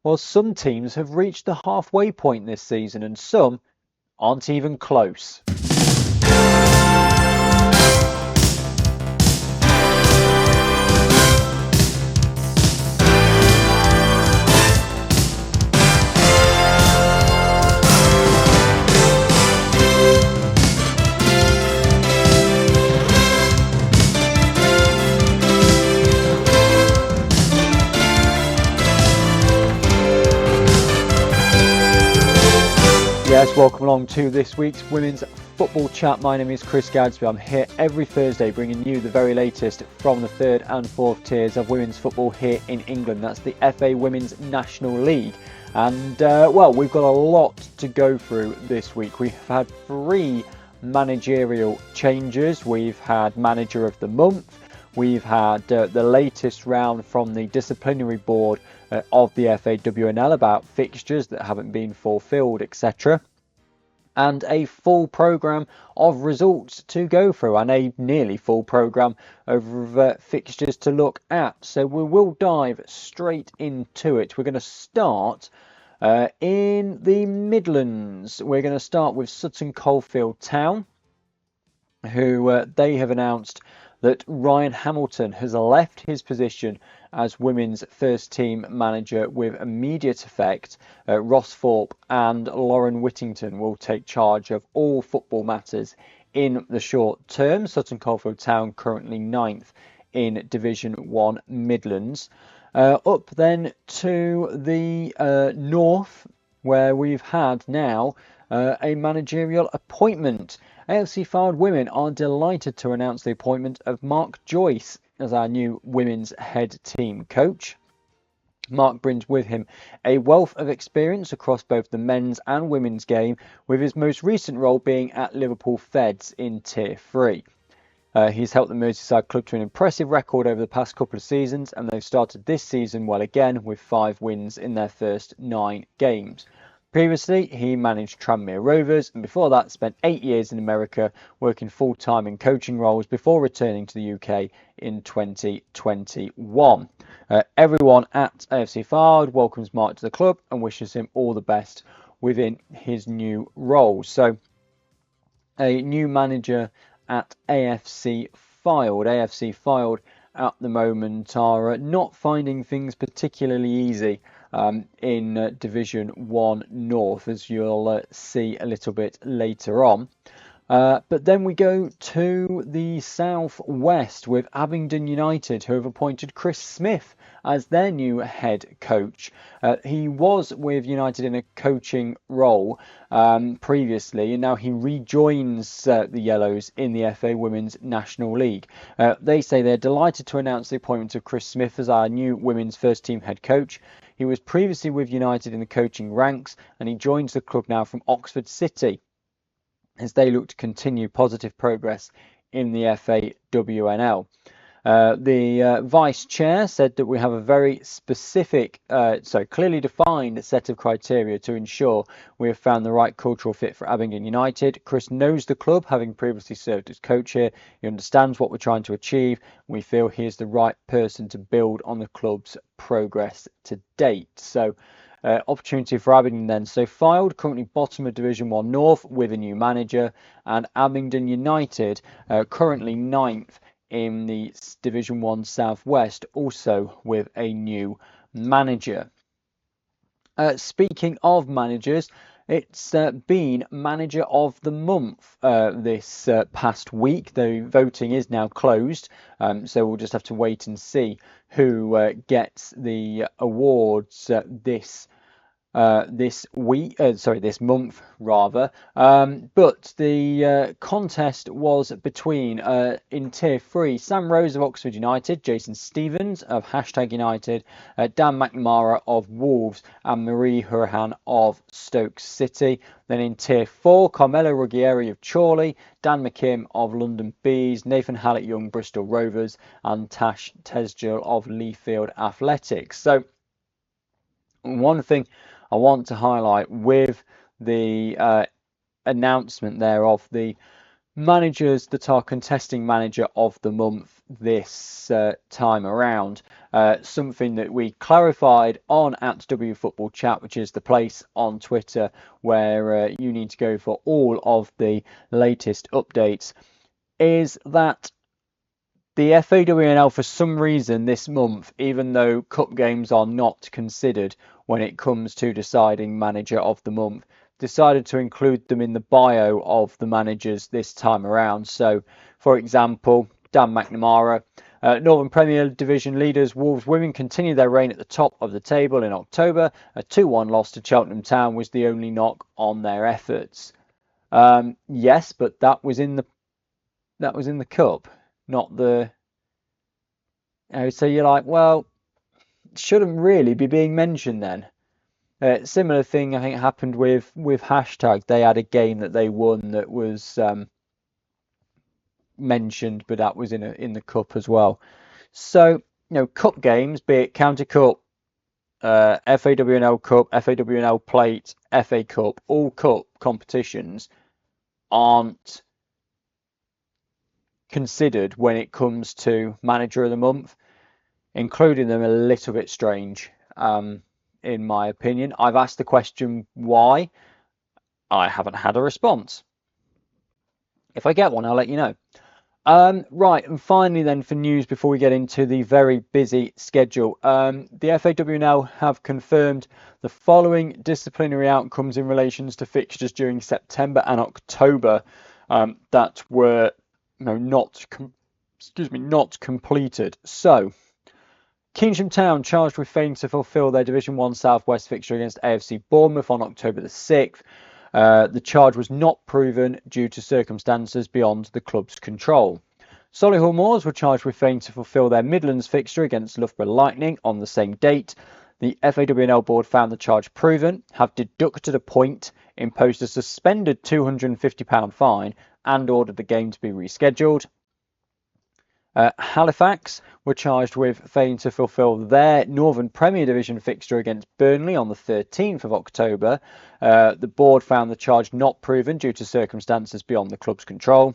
Well, some teams have reached the halfway point this season and some aren't even close. Yes, welcome along to this week's Women's Football Chat. My name is Chris Gadsby. I'm here every Thursday bringing you the very latest from the third and fourth tiers of women's football here in England. That's the FA Women's National League. And, well, we've got a lot to go through this week. We've had 3 managerial changes. We've had Manager of the Month. We've had the latest round from the disciplinary board of the FAWNL about fixtures that haven't been fulfilled, etc. And a full programme of results to go through and a nearly full programme of fixtures to look at. So we will dive straight into it. We're going to start in the Midlands. We're going to start with Sutton Coldfield Town, who they have announced that Ryan Hamilton has left his position as women's first team manager with immediate effect. Ross Thorpe and Lauren Whittington will take charge of all football matters in the short term. Sutton Coldfield Town currently 9th in Division 1 Midlands. Up then to the north, where we've had now a managerial appointment. AFC FAWNL Women are delighted to announce the appointment of Mark Joyce as our new women's head team coach. Mark brings with him a wealth of experience across both the men's and women's game, with his most recent role being at Liverpool Feds in Tier 3. He's helped the Merseyside club to an impressive record over the past couple of seasons, and they've started this season well again with 5 wins in their first 9 games. Previously, he managed Tranmere Rovers, and before that spent 8 years in America working full-time in coaching roles before returning to the UK in 2021. Everyone at AFC FAWNL welcomes Mark to the club and wishes him all the best within his new role. So, a new manager at AFC FAWNL. AFC FAWNL at the moment are not finding things particularly easy in Division 1 North, as you'll see a little bit later on. But then we go to the South West with Abingdon United, who have appointed Chris Smith as their new head coach. He was with United in a coaching role previously, and now he rejoins the Yellows in the FA Women's National League. They say they're delighted to announce the appointment of Chris Smith as our new women's first team head coach. He was previously with United in the coaching ranks, and he joins the club now from Oxford City as they look to continue positive progress in the FAWNL. The vice chair said that we have a very specific, clearly defined set of criteria to ensure we have found the right cultural fit for Abingdon United. Chris knows the club, having previously served as coach here. He understands what we're trying to achieve. We feel he is the right person to build on the club's progress to date. So, opportunity for Abingdon then. So FAWNL currently bottom of Division 1 North with a new manager, and Abingdon United currently 9th in the Division 1 South West, also with a new manager. Speaking of managers, it's been Manager of the Month this past week. The voting is now closed, so we'll just have to wait and see who gets the awards this month rather. But the contest was between in Tier 3 Sam Rose of Oxford United, Jason Stevens of #United, Dan McNamara of Wolves, and Marie Hurahan of Stoke City. Then in Tier 4, Carmelo Ruggieri of Chorley, Dan McKim of London Bees, Nathan Hallett-Young, Bristol Rovers, and Tash Tesjil of Leafield Athletics. So one thing I want to highlight with the announcement there of the managers that are contesting manager of the month this time around. Something that we clarified on @WFootballChat, which is the place on Twitter where you need to go for all of the latest updates, is that the FAWNL, for some reason this month, even though cup games are not considered when it comes to deciding manager of the month, decided to include them in the bio of the managers this time around. So, for example, Dan McNamara, Northern Premier Division leaders Wolves women continue their reign at the top of the table in October. A 2-1 loss to Cheltenham Town was the only knock on their efforts. Yes, but that was in the cup, not the. So you're like, well, shouldn't really be being mentioned then. Similar thing I think happened with hashtag. They had a game that they won that was mentioned, but that was in the cup as well. So cup games, be it County Cup, FAWNL Cup, FAWNL Plate, FA Cup, all cup competitions aren't considered when it comes to manager of the month. Including them a little bit strange, in my opinion. I've asked the question why. I haven't had a response. If I get one, I'll let you know. Right, and finally then for news before we get into the very busy schedule. The FAWNL have confirmed the following disciplinary outcomes in relation to fixtures during September and October that were not completed. So, Keynsham Town charged with failing to fulfil their Division 1 South West fixture against AFC Bournemouth on October the 6th. The charge was not proven due to circumstances beyond the club's control. Solihull Moors were charged with failing to fulfil their Midlands fixture against Loughborough Lightning on the same date. The FAWNL board found the charge proven, have deducted a point, imposed a suspended £250 fine and ordered the game to be rescheduled. Halifax were charged with failing to fulfil their Northern Premier Division fixture against Burnley on the 13th of October. The board found the charge not proven due to circumstances beyond the club's control.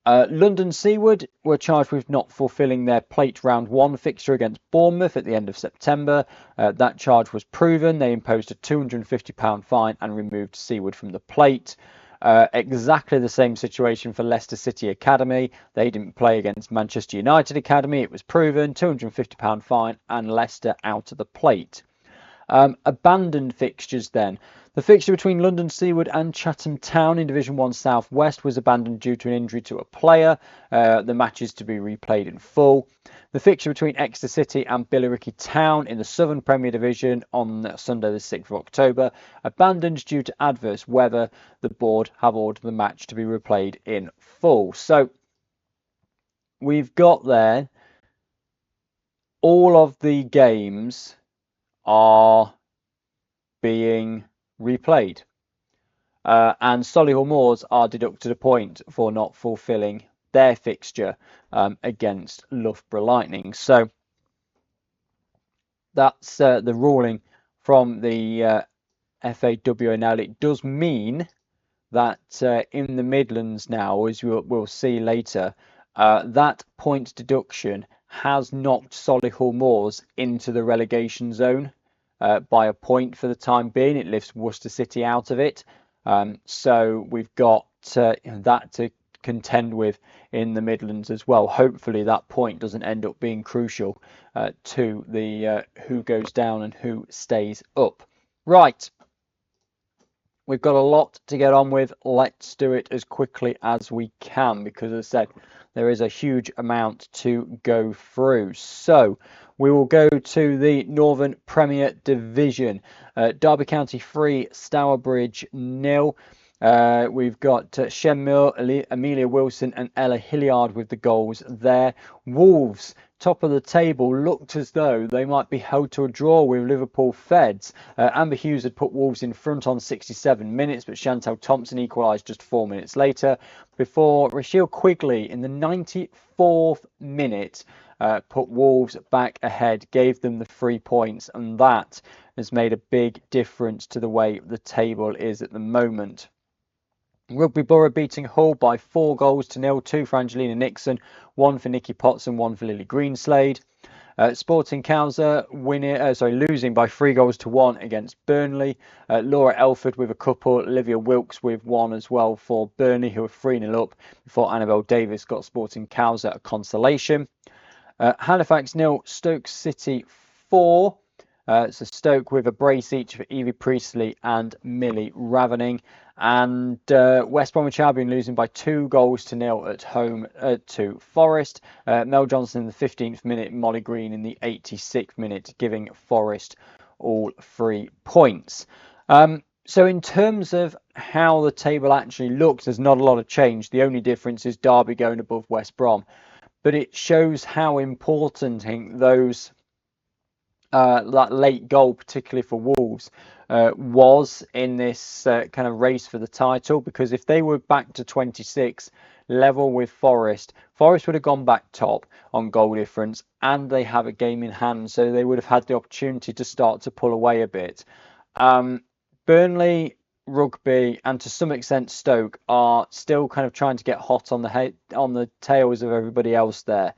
London Seaward were charged with not fulfilling their Plate Round 1 fixture against Bournemouth at the end of September. That charge was proven. They imposed a £250 fine and removed Seaward from the Plate. Exactly the same situation for Leicester City Academy. They didn't play against Manchester United Academy. It was proven, £250 fine and Leicester out of the Plate. Abandoned fixtures then. The fixture between London Seaward and Chatham Town in Division 1 South West was abandoned due to an injury to a player. The match is to be replayed in full. The fixture between Exeter City and Billericay Town in the Southern Premier Division on Sunday the 6th of October, abandoned due to adverse weather. The board have ordered the match to be replayed in full. So we've got there all of the games are being replayed. And Solihull Moors are deducted a point for not fulfilling their fixture against Loughborough Lightning. So that's the ruling from the FAWNL. It does mean that in the Midlands now, as we'll see later, that point deduction has knocked Solihull Moors into the relegation zone by a point for the time being. It lifts Worcester City out of it. So we've got that to contend with in the Midlands as well. Hopefully that point doesn't end up being crucial to the who goes down and who stays up. Right. We've got a lot to get on with. Let's do it as quickly as we can because, as I said, there is a huge amount to go through. So we will go to the Northern Premier Division. Derby County 3, Stourbridge 0. We've got Shenmue, Amelia Wilson and Ella Hilliard with the goals there. Wolves, top of the table, looked as though they might be held to a draw with Liverpool Feds. Amber Hughes had put Wolves in front on 67 minutes, but Chantal Thompson equalised just 4 minutes later before Rachel Quigley in the 94th minute put Wolves back ahead, gave them the 3 points, and that has made a big difference to the way the table is at the moment. Rugby Borough beating Hull by 4 goals to 0, 2 for Angelina Nixon, 1 for Nikki Potts and 1 for Lily Greenslade. Sporting Cowser losing by 3 goals to 1 against Burnley. Laura Elford with a couple, Olivia Wilkes with one as well for Burnley, who were 3-0 up before Annabelle Davis got Sporting Cowser a consolation. Halifax 0, Stoke City 4. So Stoke with a brace each for Evie Priestley and Millie Ravening. And West Bromwich Albion losing by 2 goals to 0 at home to Forest. Mel Johnson in the 15th minute, Molly Green in the 86th minute, giving Forest all 3 points. So in terms of how the table actually looks, there's not a lot of change. The only difference is Derby going above West Brom. But it shows how important, I think, those that late goal, particularly for Wolves, was in this kind of race for the title. Because if they were back to 26, level with Forest, Forest would have gone back top on goal difference, and they have a game in hand, so they would have had the opportunity to start to pull away a bit. Burnley, Rugby, and to some extent Stoke are still kind of trying to get hot on the tails of everybody else there.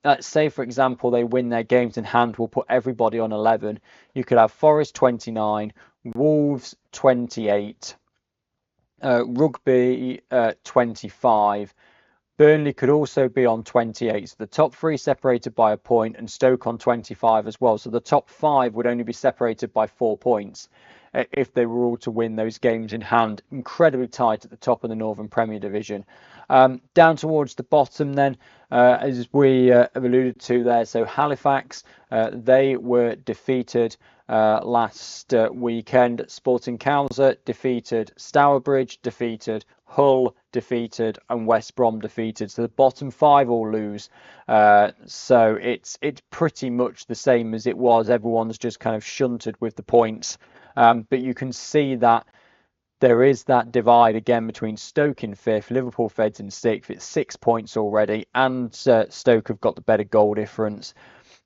Let's say, for example, they win their games in hand, we'll put everybody on 11. You could have Forest 29, Wolves 28, Rugby 25. Burnley could also be on 28. So the top 3 separated by a point, and Stoke on 25 as well. So the top 5 would only be separated by 4 points if they were all to win those games in hand. Incredibly tight at the top of the Northern Premier Division. Down towards the bottom then, as we have alluded to there, so Halifax, they were defeated last weekend. Sporting Cowser defeated, Stourbridge defeated, Hull defeated, and West Brom defeated. So the bottom 5 all lose. So it's pretty much the same as it was. Everyone's just kind of shunted with the points. But you can see that there is that divide again between Stoke in 5th, Liverpool Feds in 6th. It's 6 points already, and Stoke have got the better goal difference.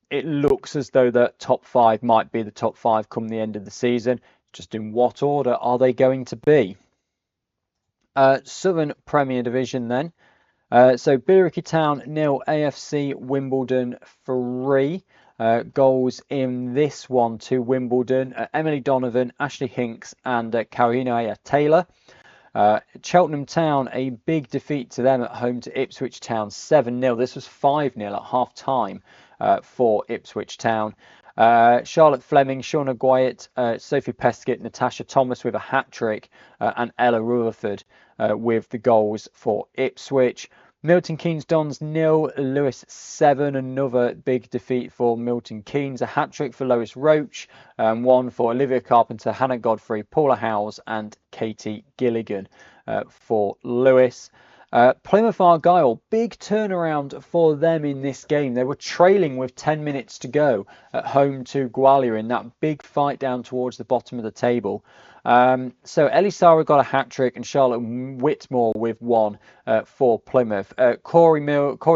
It looks as though the top 5 might be the top 5 come the end of the season. Just in what order are they going to be? Southern Premier Division then. So Billericay Town 0, AFC Wimbledon 3. Goals in this one to Wimbledon. Emily Donovan, Ashley Hinks and Karina Taylor. Cheltenham Town, a big defeat to them at home to Ipswich Town 7-0. This was 5-0 at half time for Ipswich Town. Charlotte Fleming, Shauna Gwyatt, Sophie Peskett, Natasha Thomas with a hat-trick, and Ella Rutherford with the goals for Ipswich. Milton Keynes Dons 0, Lewis 7. Another big defeat for Milton Keynes. A hat-trick for Lois Roach, 1 for Olivia Carpenter, Hannah Godfrey, Paula Howes and Katie Gilligan for Lewis. Plymouth Argyle, big turnaround for them in this game. They were trailing with 10 minutes to go at home to Gwalia in that big fight down towards the bottom of the table. So Ellie Sarah got a hat-trick and Charlotte Whitmore with 1 for Plymouth. Corey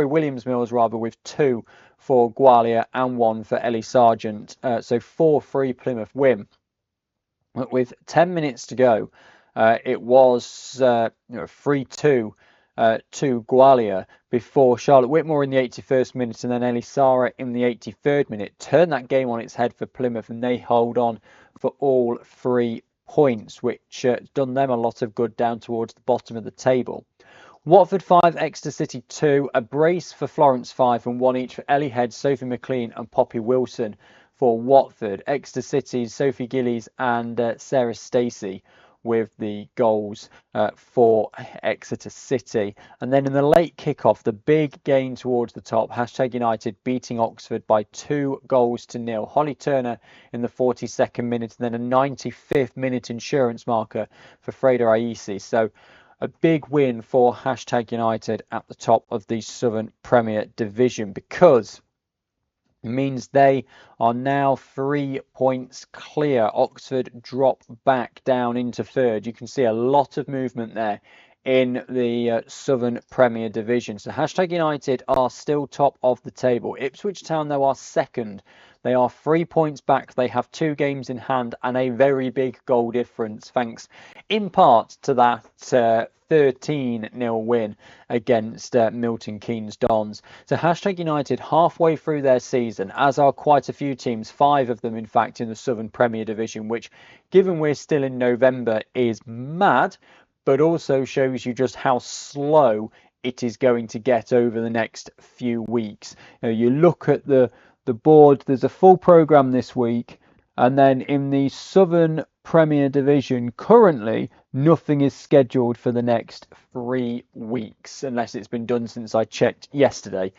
Williams-Mills with 2 for Gwalia and 1 for Ellie Sargent. So 4-3 Plymouth win. But with 10 minutes to go, it was 3-2 to Gwalia before Charlotte Whitmore in the 81st minute and then Ellie Sarah in the 83rd minute turned that game on its head for Plymouth, and they hold on for all 3 points, which done them a lot of good down towards the bottom of the table. Watford 5, Exeter City 2, a brace for Florence 5 and 1 each for Ellie Head, Sophie McLean and Poppy Wilson for Watford. Exeter City's Sophie Gillies and Sarah Stacey with the goals for Exeter City. And then in the late kickoff, the big gain towards the top, Hashtag United beating Oxford by 2-0. Holly Turner in the 42nd minute and then a 95th minute insurance marker for Freda Aisi. So a big win for Hashtag United at the top of the Southern Premier Division, because means they are now 3 points clear. Oxford drop back down into 3rd. You can see a lot of movement there in the Southern Premier Division. So Hashtag United are still top of the table. Ipswich Town, though, are 2nd. They are 3 points back. They have 2 games in hand and a very big goal difference, thanks in part to that 13-0 win against Milton Keynes Dons. So Hashtag United halfway through their season, as are quite a few teams, 5 of them in fact in the Southern Premier Division, which, given we're still in November, is mad, but also shows you just how slow it is going to get over the next few weeks. You look at the board, there's a full programme this week, and then in the Southern Premier Division, currently, nothing is scheduled for the next 3 weeks, unless it's been done since I checked yesterday.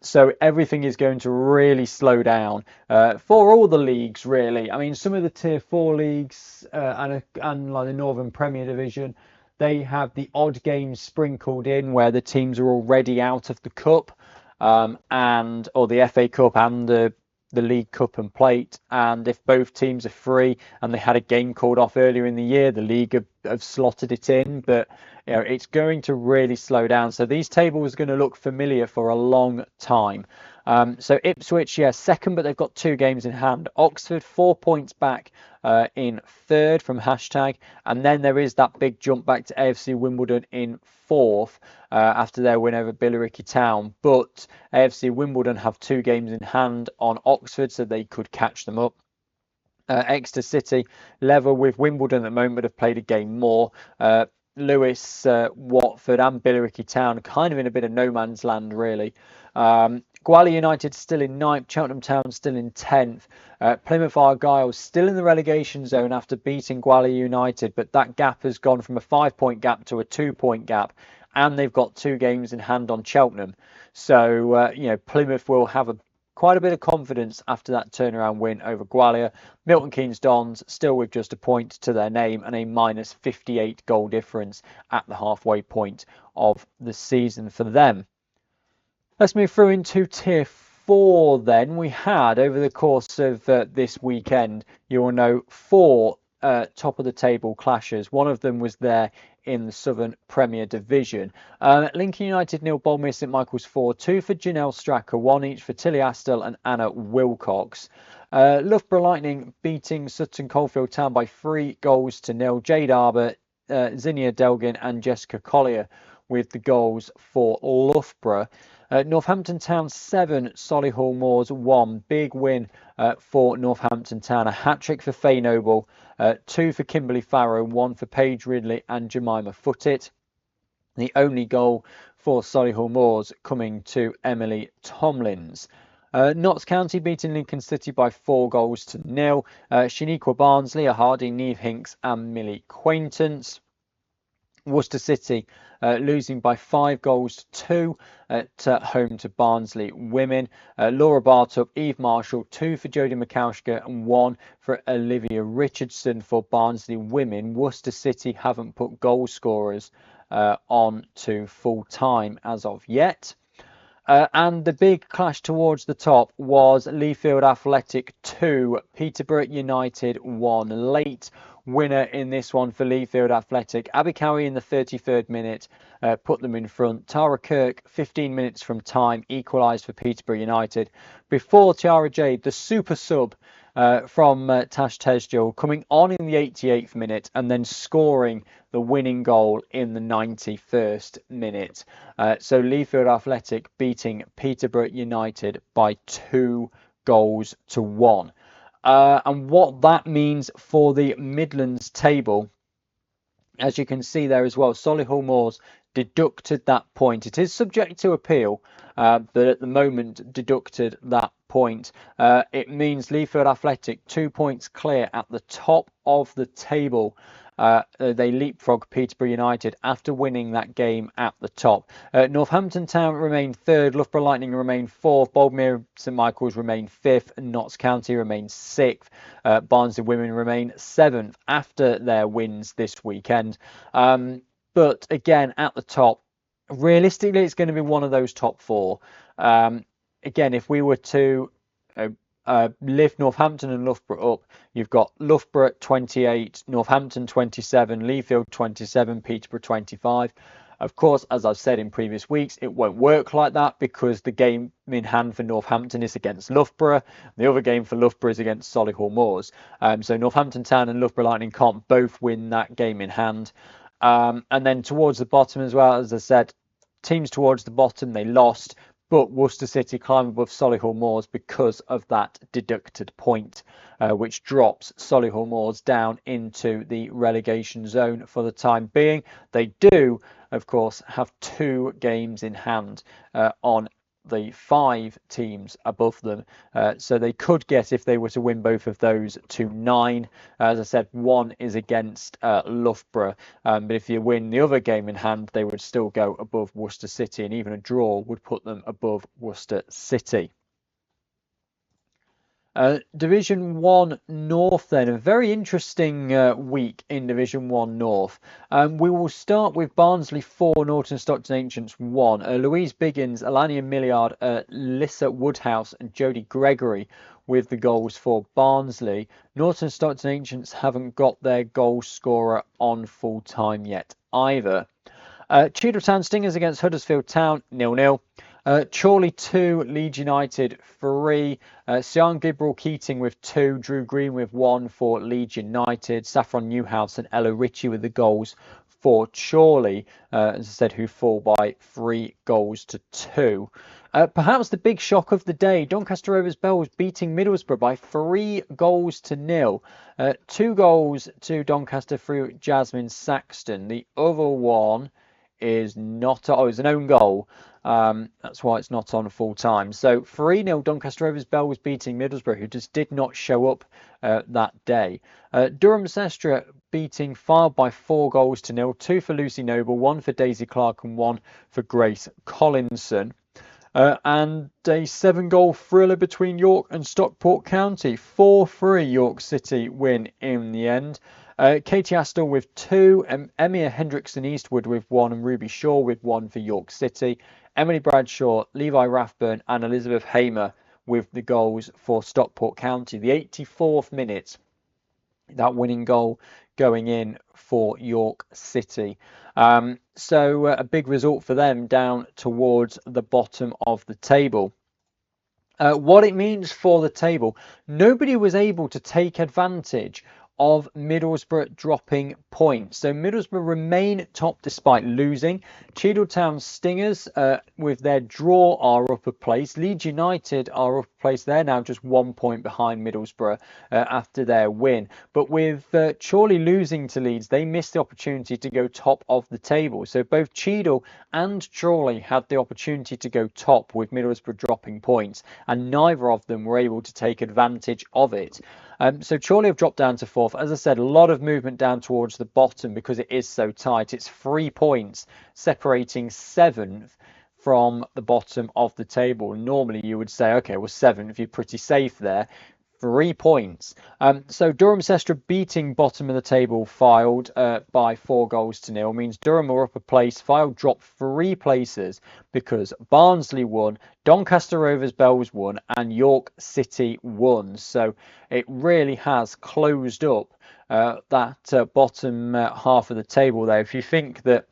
So everything is going to really slow down for all the leagues, really. I mean, some of the Tier 4 leagues and like the Northern Premier Division, they have the odd games sprinkled in where the teams are already out of the cup, or the FA Cup and the League Cup and Plate, and if both teams are free and they had a game called off earlier in the year, the league have slotted it in, but it's going to really slow down. So these tables are going to look familiar for a long time. So Ipswich, second, but they've got 2 games in hand. Oxford 4 points back in third from Hashtag, and then there is that big jump back to AFC Wimbledon in fourth after their win over Billericay Town. But AFC Wimbledon have 2 games in hand on Oxford, so they could catch them up. Exeter City level with Wimbledon at the moment, but have played a game more. Lewis, Watford and Billericay Town kind of in a bit of no man's land, really. Gwalior United still in 9th, Cheltenham Town still in 10th. Plymouth Argyle still in the relegation zone after beating Gwalior United, but that gap has gone from a 5-point gap to a 2-point gap, and they've got 2 games in hand on Cheltenham. So, Plymouth will have quite a bit of confidence after that turnaround win over Gwalior. Milton Keynes Dons still with just a point to their name and a minus 58 goal difference at the halfway point of the season for them. Let's move through into Tier 4 then. We had, over the course of this weekend, you will know 4 top of the table clashes. One of them was there in the Southern Premier Division. Lincoln United 0, Bournemouth St Michael's 4, 2 for Janelle Stracker, 1 each for Tilly Astle and Anna Wilcox. Loughborough Lightning beating Sutton Coldfield Town by 3 goals to 0. Jade Arbour, Zinnia Delgin and Jessica Collier with the goals for Loughborough. Northampton Town 7, Solihull Moors 1. Big win for Northampton Town. A hat-trick for Faye Noble, 2 for Kimberly Farrow, 1 for Paige Ridley and Jemima Footit. The only goal for Solihull Moors coming to Emily Tomlins. Notts County beating Lincoln City by 4 goals to 0. Shaniqua Barnes, Leah Hardy, Neve Hinks and Millie Quaintance. Worcester City losing by 5 goals to 2 at home to Barnsley Women. Laura Bartup, Eve Marshall, 2 for Jodie Mikauska and 1 for Olivia Richardson for Barnsley Women. Worcester City haven't put goal scorers on to full time as of yet. And the big clash towards the top was Leafield Athletic 2, Peterborough United 1. Late winner in this one for Leafield Athletic. Abby Cowie in the 33rd minute put them in front. Tara Kirk, 15 minutes from time, equalised for Peterborough United. Before Tiara Jade, the super sub from Tash Tesjil, coming on in the 88th minute and then scoring the winning goal in the 91st minute. So Leafield Athletic beating Peterborough United by 2 goals to 1. And what that means for the Midlands table, as you can see there as well, Solihull Moors deducted that point. It is subject to appeal, but at the moment deducted that point. It means Leafield Athletic 2 points clear at the top of the table. They leapfrog Peterborough United after winning that game at the top. Northampton Town remain 3rd, Loughborough Lightning remain 4th, Boldmere St Michael's remain 5th, and Notts County remain 6th. Barnsley Women remain 7th after their wins this weekend. But again, at the top, realistically, it's going to be one of those top 4. Again, if we were to lift Northampton and Loughborough up, you've got Loughborough 28, Northampton 27, Leafield 27, Peterborough 25. Of course, as I've said in previous weeks, it won't work like that because the game in hand for Northampton is against Loughborough. The other game for Loughborough is against Solihull Moors. So Northampton Town and Loughborough Lightning can't both win that game in hand. And then towards the bottom as well, as I said, teams towards the bottom, they lost, but Worcester City climb above Solihull Moors because of that deducted point, which drops Solihull Moors down into the relegation zone for the time being. They do, of course, have 2 games in hand on the 5 teams above them, so they could get, if they were to win both of those, to 9. As I said, 1 is against Loughborough, but if you win the other game in hand, they would still go above Worcester City, and even a draw would put them above Worcester City. Division 1 North then, a very interesting week in Division 1 North. We will start with Barnsley 4, Norton Stockton Ancients 1. Louise Biggins, Alania Milliard, Lissa Woodhouse and Jodie Gregory with the goals for Barnsley. Norton Stockton Ancients haven't got their goal scorer on full time yet either. Cheadle Town Stingers against Huddersfield Town 0-0. Chorley 2, Leeds United 3, Sian Gibril Keating with 2, Drew Green with 1 for Leeds United, Saffron Newhouse and Ella Ritchie with the goals for Chorley, as I said, who fall by 3 goals to 2. Perhaps the big shock of the day, Doncaster Rovers Bells beating Middlesbrough by 3 goals to 0. 2 goals to Doncaster through Jasmine Saxton. The other one is not, it's an own goal. That's why it's not on full time. So 3-0 Doncaster Rovers Bells beating Middlesbrough, who just did not show up that day. Durham Sestra beating Fylde by 4 goals to 0. 2 for Lucy Noble, 1 for Daisy Clark and 1 for Grace Collinson. And a 7-goal thriller between York and Stockport County. 4-3 York City win in the end. Katie Astle with 2, Emia Hendrickson Eastwood with 1 and Ruby Shaw with 1 for York City. Emily Bradshaw, Levi Rathburn and Elizabeth Hamer with the goals for Stockport County. The 84th minute, that winning goal going in for York City. So a big result for them down towards the bottom of the table. What it means for the table, nobody was able to take advantage of Middlesbrough dropping points. So Middlesbrough remain top despite losing. Cheadle Town Stingers with their draw are up a place. Leeds United are up a place. They're now just 1 point behind Middlesbrough after their win. But with Chorley losing to Leeds, they missed the opportunity to go top of the table. So both Cheadle and Chorley had the opportunity to go top with Middlesbrough dropping points, and neither of them were able to take advantage of it. So Chorley have dropped down to 4th. As I said, a lot of movement down towards the bottom because it is so tight. It's 3 points separating 7th from the bottom of the table. Normally you would say, okay, well 7th, you're pretty safe there. 3 points. So Durham Sestra beating bottom of the table Fylde by 4 goals to 0 means Durham are up a place. Fylde dropped 3 places because Barnsley won, Doncaster Rovers Bells won and York City won. So it really has closed up that bottom half of the table there. If you think that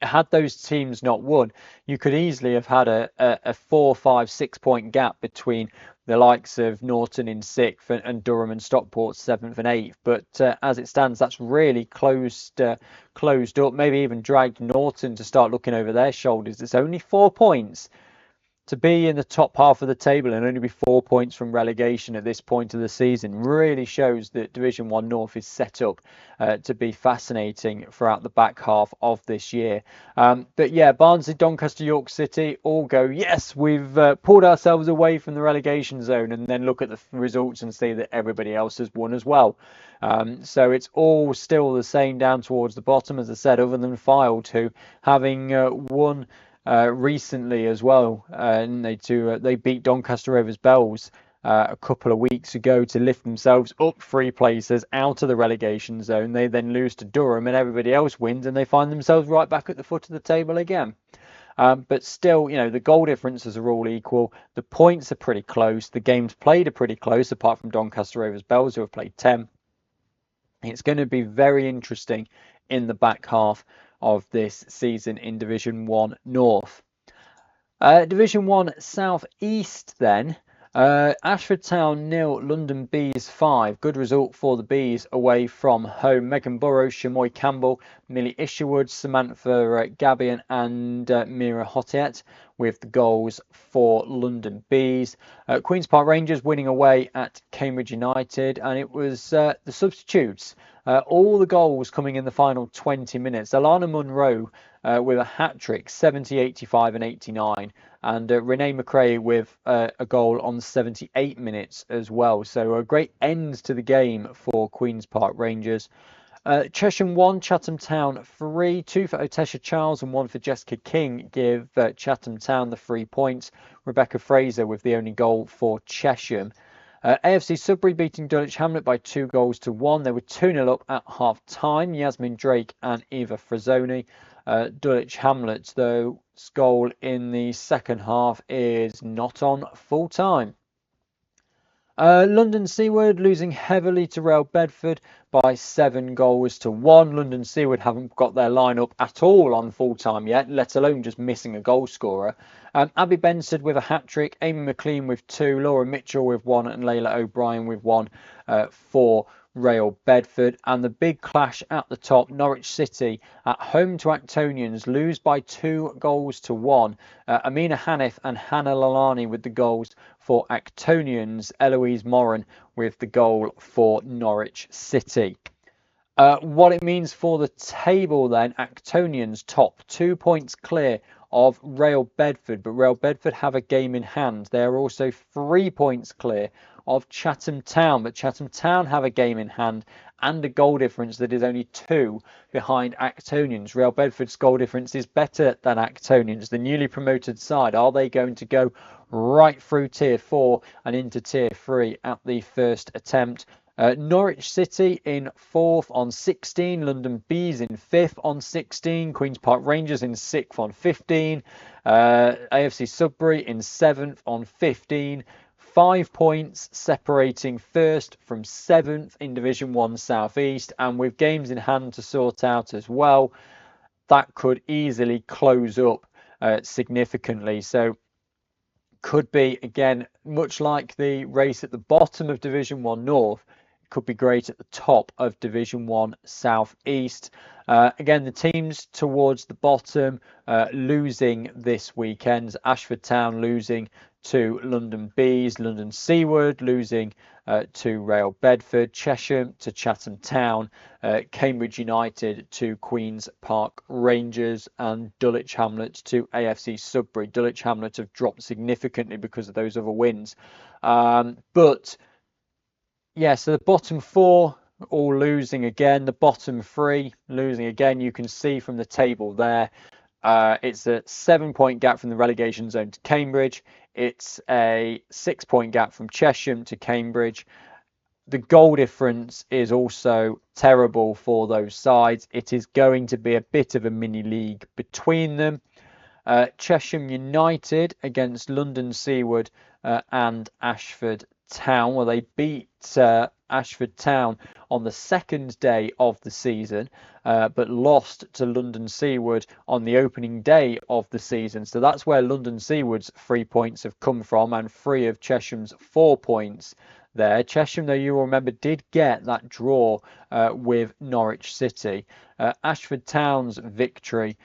had those teams not won, you could easily have had a 4, 5, 6 point gap between the likes of Norton in 6th and Durham and Stockport 7th and 8th. But as it stands, that's really closed up, maybe even dragged Norton to start looking over their shoulders. It's only 4 points to be in the top half of the table and only be 4 points from relegation at this point of the season really shows that Division 1 North is set up to be fascinating throughout the back half of this year. But yeah, Barnsley, Doncaster, York City all go, yes, we've pulled ourselves away from the relegation zone, and then look at the results and see that everybody else has won as well. So it's all still the same down towards the bottom, as I said, other than Fylde, who having won recently as well, and they beat Doncaster Rovers Bells a couple of weeks ago to lift themselves up 3 places out of the relegation zone. They then lose to Durham and everybody else wins and they find themselves right back at the foot of the table again. But still, you know, the goal differences are all equal. The points are pretty close. The games played are pretty close, apart from Doncaster Rovers Bells, who have played 10. It's going to be very interesting in the back half of this season in Division 1 North. Division 1 South East then. Ashford Town 0, London Bees 5. Good result for the Bees away from home. Megan Burrows, Shamoy Campbell, Millie Isherwood, Samantha Gabion and Mira Hotiet with the goals for London Bees. Queen's Park Rangers winning away at Cambridge United, and it was the substitutes. All the goals coming in the final 20 minutes. Alana Munro with a hat-trick, 70, 85 and 89. And Renee McRae with a goal on 78 minutes as well. So a great end to the game for Queen's Park Rangers. Chesham 1, Chatham Town 3. 2 for Otesha Charles and 1 for Jessica King give Chatham Town the 3 points. Rebecca Fraser with the only goal for Chesham. AFC Sudbury beating Dulwich Hamlet by 2 goals to 1. They were 2-0 up at half time. Yasmin Drake and Eva Frazzoni. Dulwich Hamlet, though, goal in the second half is not on full time. London Seaward losing heavily to Rail Bedford by 7 goals to 1. London Seaward haven't got their lineup at all on full time yet, let alone just missing a goal scorer. Abby Benson with a hat-trick, Amy McLean with 2, Laura Mitchell with 1 and Layla O'Brien with 1 for Rail Bedford. And the big clash at the top, Norwich City at home to Actonians lose by 2 goals to 1. Amina Hanif and Hannah Lalani with the goals for Actonians, Eloise Moran with the goal for Norwich City. What it means for the table then, Actonians top, 2 points clear of Rail Bedford, but Rail Bedford have a game in hand. They are also 3 points clear of Chatham Town, but Chatham Town have a game in hand and a goal difference that is only 2 behind Actonians. Rail Bedford's goal difference is better than Actonians, the newly promoted side. Are they going to go right through Tier 4 and into Tier 3 at the first attempt? Norwich City in 4th on 16, London Bees in 5th on 16, Queen's Park Rangers in 6th on 15, AFC Sudbury in 7th on 15, 5 points separating 1st from 7th in Division 1 South East, and with games in hand to sort out as well, that could easily close up significantly. So could be, again, much like the race at the bottom of Division 1 North, could be great at the top of Division 1 South East. Again, the teams towards the bottom losing this weekend. Ashford Town losing to London Bees, London Seaward losing to Rail Bedford, Chesham to Chatham Town, Cambridge United to Queen's Park Rangers, and Dulwich Hamlet to AFC Sudbury. Dulwich Hamlet have dropped significantly because of those other wins. But yeah, so the bottom 4 all losing again. The bottom 3 losing again. You can see from the table there, it's a 7-point gap from the relegation zone to Cambridge. It's a 6-point gap from Chesham to Cambridge. The goal difference is also terrible for those sides. It is going to be a bit of a mini league between them. Chesham United against London Seaward and Ashford Town. Well, they beat Ashford Town on the second day of the season, but lost to London Seaward on the opening day of the season. So that's where London Seaward's 3 points have come from, and 3 of Chesham's 4 points there. Chesham, though, you will remember, did get that draw with Norwich City. Ashford Town's victory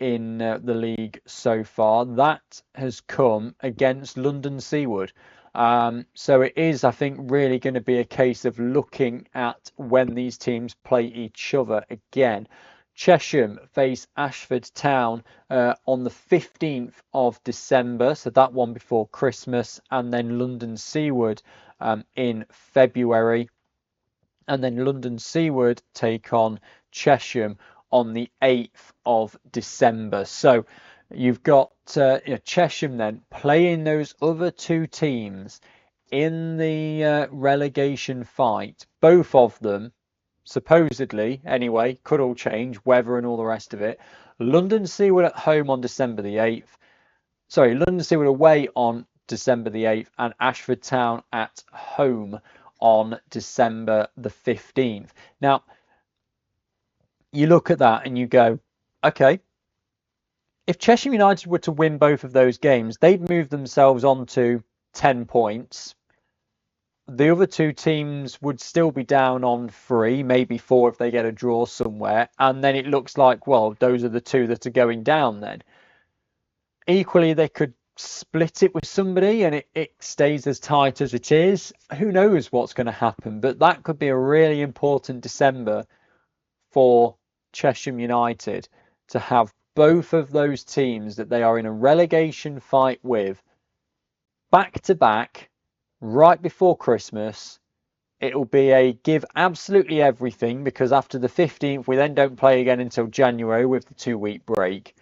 in the league so far, that has come against London Seaward. So it is, I think, really going to be a case of looking at when these teams play each other again. Chesham face Ashford Town on the 15th of December, so that one before Christmas, and then London Seaward in February, and then London Seaward take on Chesham on the 8th of December. So you've got Chesham then playing those other 2 teams in the relegation fight. Both of them, supposedly, anyway, could all change, weather and all the rest of it. London Seaward at home on December the 8th. Sorry, London Seaward away on December the 8th, and Ashford Town at home on December the 15th. Now, you look at that and you go, okay, if Cheshire United were to win both of those games, they'd move themselves on to 10 points. The other two teams would still be down on 3, maybe 4 if they get a draw somewhere. And then it looks like, well, those are the two that are going down then. Equally, they could split it with somebody and it stays as tight as it is. Who knows what's going to happen? But that could be a really important December for Cheshire United to have both of those teams that they are in a relegation fight with back to back right before Christmas. It'll be a give absolutely everything, because after the 15th we then don't play again until January with the 2-week break,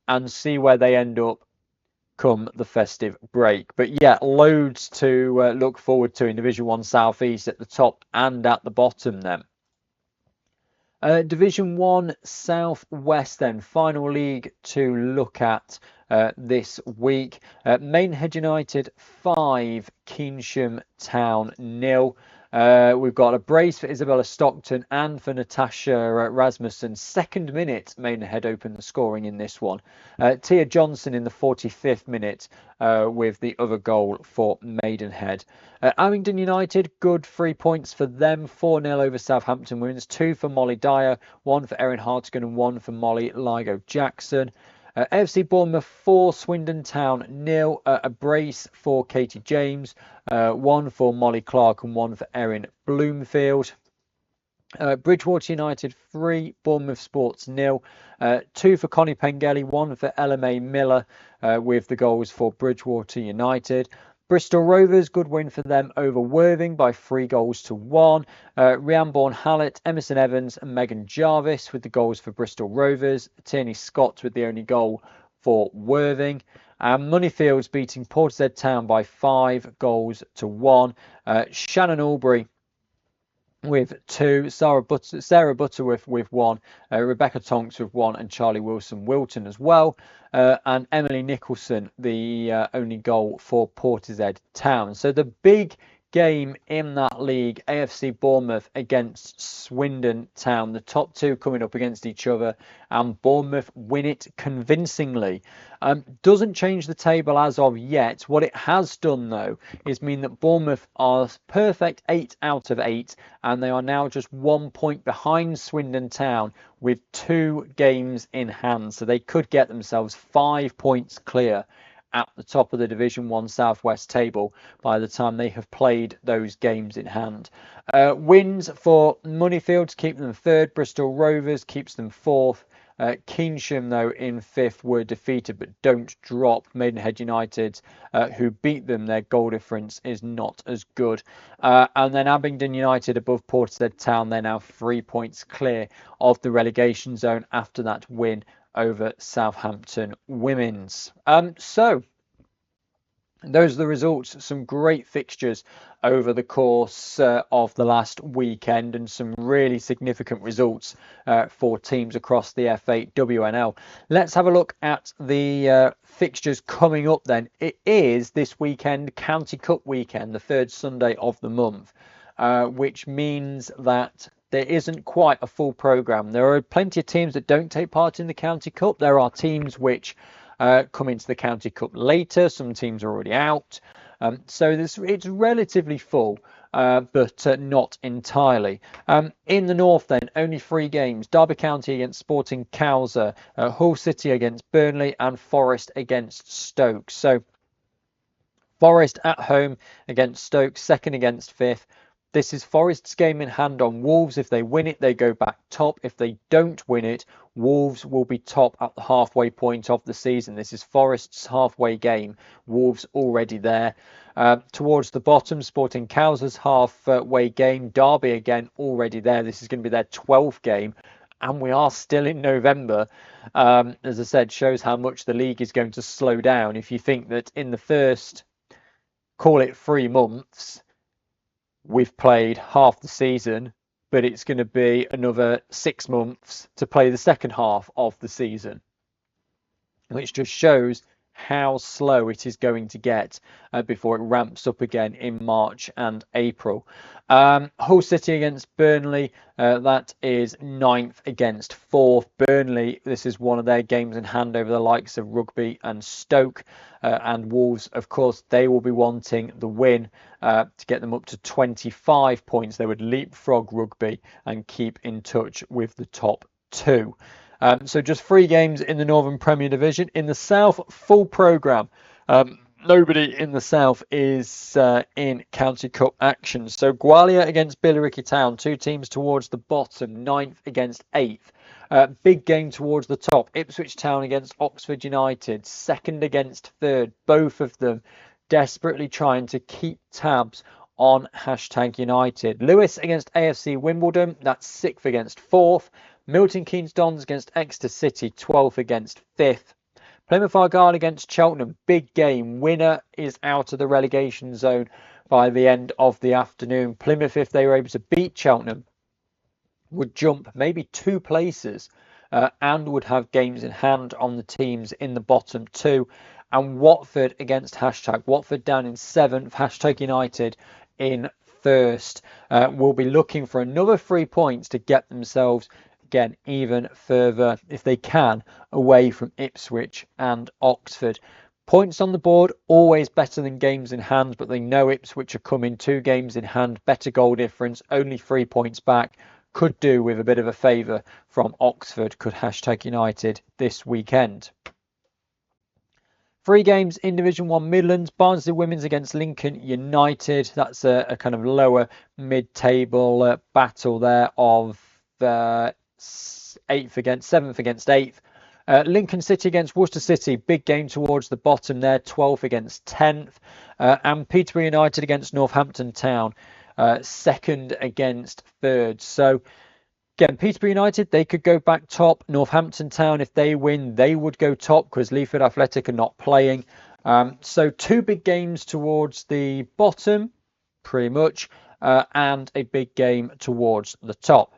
and see where they end up come the festive break. But yeah, loads to look forward to in Division 1 South East at the top and at the bottom then. Division 1 South West then, final league to look at this week. Maidenhead United 5, Keynsham Town 0. We've got a brace for Isabella Stockton and for Natasha Rasmussen. Second minute, Maidenhead opened the scoring in this one. Tia Johnson in the 45th minute with the other goal for Maidenhead. Abingdon United, good 3 points for them. 4-0 over Southampton Women's. 2 for Molly Dyer, 1 for Erin Hartigan and 1 for Molly Ligo Jackson. AFC Bournemouth 4, Swindon Town 0. A brace for Katie James, 1 for Molly Clark and 1 for Erin Bloomfield. Bridgewater United 3, Bournemouth Sports 0. 2 for Connie Pengelly, 1 for LMA Miller with the goals for Bridgewater United. Bristol Rovers, good win for them over Worthing by 3-1. Rhiannon Bourne-Hallett, Emerson Evans and Megan Jarvis with the goals for Bristol Rovers. Tierney Scott with the only goal for Worthing. Moneyfields beating Portishead Town by 5-1. Shannon Albury with 2, Sarah Butterworth with 1, Rebecca Tonks with 1, and Charlie Wilson-Wilton as well. And Emily Nicholson, the only goal for Portishead Town. So the big game in that league, AFC Bournemouth against Swindon Town. The top two coming up against each other, and Bournemouth win it convincingly. Doesn't change the table as of yet. What it has done, though, is mean that Bournemouth are perfect 8 out of 8, and they are now just 1 point behind Swindon Town with 2 games in hand. So they could get themselves 5 points clear at the top of the Division 1 Southwest table by the time they have played those games in hand. Wins for Moneyfields keep them 3rd. Bristol Rovers keeps them 4th. Keynsham, though, in 5th were defeated but don't drop. Maidenhead United, who beat them, their goal difference is not as good. And then Abingdon United above Portishead Town, they're now 3 points clear of the relegation zone after that win over Southampton Women's. So those are the results. Some great fixtures over the course of the last weekend, and some really significant results for teams across the FAWNL. Let's have a look at the fixtures coming up then. It is this weekend, County Cup weekend, the 3rd Sunday of the month, which means that there isn't quite a full programme. There are plenty of teams that don't take part in the County Cup. There are teams which come into the County Cup later. Some teams are already out. So it's relatively full, but not entirely. In the north then, only 3 games. Derby County against Sporting Cowser, Hull City against Burnley, and Forest against Stoke. So Forest at home against Stoke, 2nd against 5th. This is Forest's game in hand on Wolves. If they win it, they go back top. If they don't win it, Wolves will be top at the halfway point of the season. This is Forest's halfway game. Wolves already there. Towards the bottom, Sporting Cowser's halfway game. Derby again already there. This is going to be their 12th game. And we are still in November. As I said, shows how much the league is going to slow down. If you think that in the first, call it 3 months, we've played half the season, but it's going to be another 6 months to play the second half of the season, which just shows how slow it is going to get before it ramps up again in March and April. Hull City against Burnley, that is 9th against 4th. Burnley, this is one of their games in hand over the likes of Rugby and Stoke. And Wolves, of course, they will be wanting the win to get them up to 25 points. They would leapfrog Rugby and keep in touch with the top 2. So just 3 games in the Northern Premier Division. In the South, full programme. Nobody in the South is in County Cup action. So Gwalia against Billericay Town, 2 teams towards the bottom, 9th against 8th. Big game towards the top. Ipswich Town against Oxford United, 2nd against 3rd. Both of them desperately trying to keep tabs on #United. Lewis against AFC Wimbledon, that's 6th against 4th. Milton Keynes Dons against Exeter City, 12th against 5th. Plymouth Argyle against Cheltenham, big game. Winner is out of the relegation zone by the end of the afternoon. Plymouth, if they were able to beat Cheltenham, would jump maybe 2 places and would have games in hand on the teams in the bottom 2. And Watford against Watford down in 7th, #United in 1st. Will be looking for another 3 points to get themselves again even further, if they can, away from Ipswich and Oxford. Points on the board, always better than games in hand, but they know Ipswich are coming 2 games in hand, better goal difference, only 3 points back. Could do with a bit of a favour from Oxford, could #United this weekend. 3 games in Division 1 Midlands. Barnsley Women's against Lincoln United. That's a kind of lower mid-table battle there of 7th against 8th. Lincoln City against Worcester City, big game towards the bottom there, 12th against 10th. And Peterborough United against Northampton Town, 2nd against 3rd. So again, Peterborough United, they could go back top. Northampton Town, if they win, they would go top because Leaford Athletic are not playing. So 2 big games towards the bottom, pretty much, and a big game towards the top.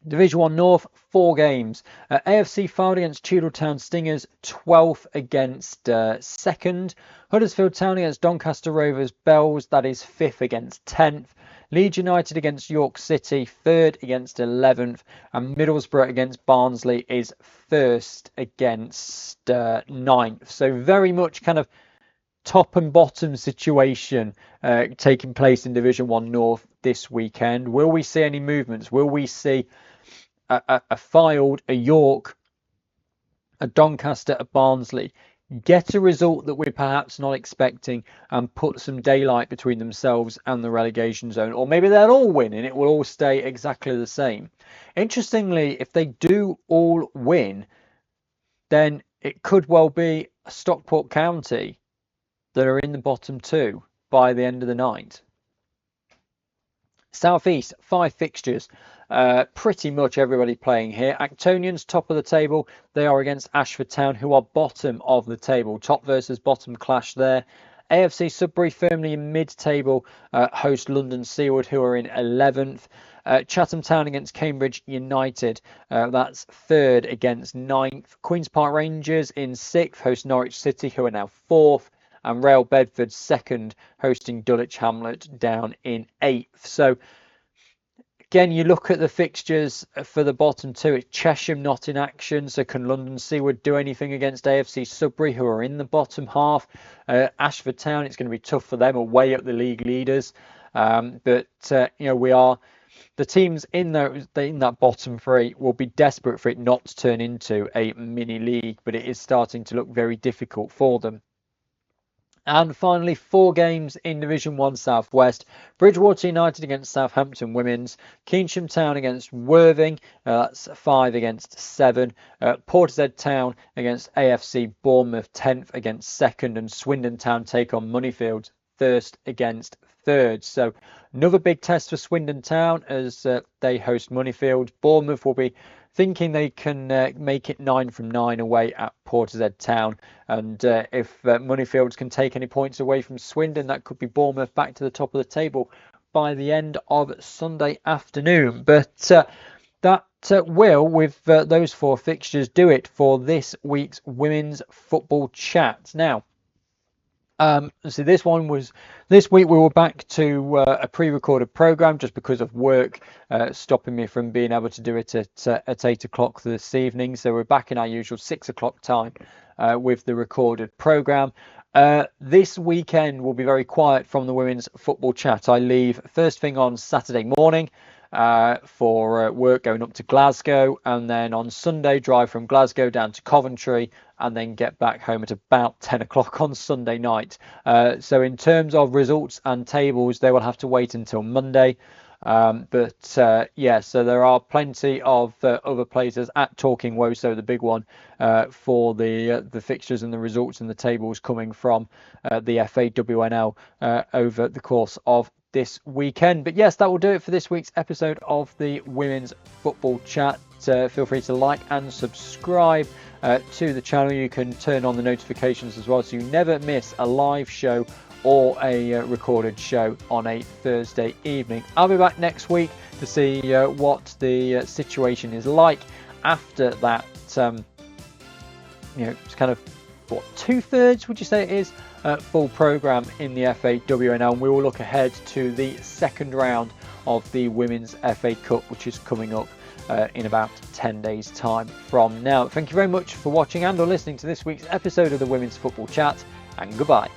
Division 1 North, 4 games. AFC Fylde against Cheadle Stingers, 12th against 2nd. Huddersfield Town against Doncaster Rovers Bells, that is 5th against 10th. Leeds United against York City, 3rd against 11th. And Middlesbrough against Barnsley is 1st against 9th. So very much kind of top and bottom situation taking place in Division 1 North this weekend. Will we see any movements? Will we see a Fylde, a York, a Doncaster, a Barnsley get a result that we're perhaps not expecting and put some daylight between themselves and the relegation zone? Or maybe they'll all win and it will all stay exactly the same. Interestingly, if they do all win, then it could well be Stockport County that are in the bottom 2 by the end of the night. South East, 5 fixtures. Pretty much everybody playing here. Actonians, top of the table. They are against Ashford Town, who are bottom of the table. Top versus bottom clash there. AFC Sudbury firmly in mid-table, host London Seaward, who are in 11th. Chatham Town against Cambridge United, that's 3rd against 9th. Queen's Park Rangers in 6th, host Norwich City, who are now 4th. And Rail Bedford 2nd, hosting Dulwich Hamlet down in 8th. So again, you look at the fixtures for the bottom 2. It's Chesham not in action. So can London Seaward do anything against AFC Sudbury, who are in the bottom half? Ashford Town, it's going to be tough for them, away up the league leaders. But we are the teams in that bottom 3 will be desperate for it not to turn into a mini league, but it is starting to look very difficult for them. And finally, 4 games in Division 1 South West. Bridgewater United against Southampton Women's. Keynsham Town against Worthing. That's 5 against 7. Portishead Town against AFC Bournemouth, 10th against 2nd. And Swindon Town take on Moneyfield, 1st against 3rd. So another big test for Swindon Town as they host Moneyfield. Bournemouth will be thinking they can make it 9 from 9 away at Portishead Town. And if Moneyfields can take any points away from Swindon, that could be Bournemouth back to the top of the table by the end of Sunday afternoon. But that will, with those 4 fixtures, do it for this week's women's football chat. Now, so this week we were back to a pre-recorded program just because of work stopping me from being able to do it at 8 o'clock this evening. So we're back in our usual 6 o'clock time with the recorded program. This weekend will be very quiet from the women's football chat. I leave first thing on Saturday morning for work going up to Glasgow, and then on Sunday drive from Glasgow down to Coventry, and then get back home at about 10 o'clock on Sunday night. So in terms of results and tables, they will have to wait until Monday. Yeah, so there are plenty of other places at Talking Woso, the big one, for the fixtures and the results and the tables coming from the FAWNL over the course of this weekend. But yes, that will do it for this week's episode of the Women's Football Chat. Feel free to like and subscribe to the channel. You can turn on the notifications as well, so you never miss a live show or a recorded show on a Thursday evening. I'll be back next week to see what the situation is like after that. It's kind of what, 2/3 would you say it is, full program in the FAWNL, and we will look ahead to the second round of the Women's FA Cup, which is coming up in about 10 days time from now. Thank you very much for watching and or listening to this week's episode of the Women's Football Chat, and goodbye.